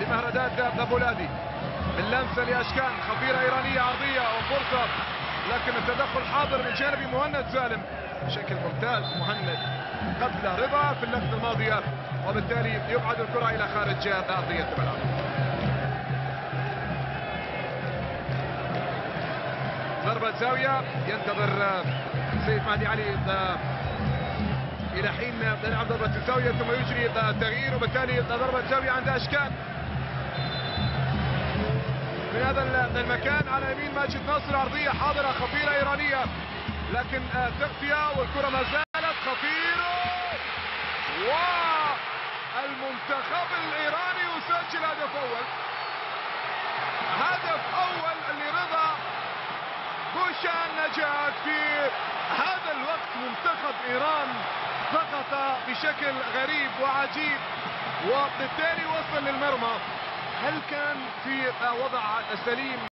لمهرداد بولادي. اللمسه لاشكان، خطيره ايرانيه عرضيه وفرصه، لكن التدخل حاضر من جانب مهند سالم بشكل ممتاز. مهند قبل رضا في اللقطه الماضيه، وبالتالي يبعد الكره الى خارج ارضيه الملعب. ضربه زاويه ينتظر سيد مهدي علي الى حين يلعب ضربه الزاويه ثم يجري التغيير، وبالتالي ضربه زاويه عند اشكان من هذا المكان على يمين ماجد ناصر. عرضيه حاضره خطيره ايرانيه، لكن تغطيه والكره ما زالت خطيره، والمنتخب الايراني يسجل هدف اول. هدف اول لرضا بوشان نجاة. في هذا الوقت منتخب ايران ضغط بشكل غريب وعجيب، وبالتالي وصل للمرمى. هل كان في وضع سليم؟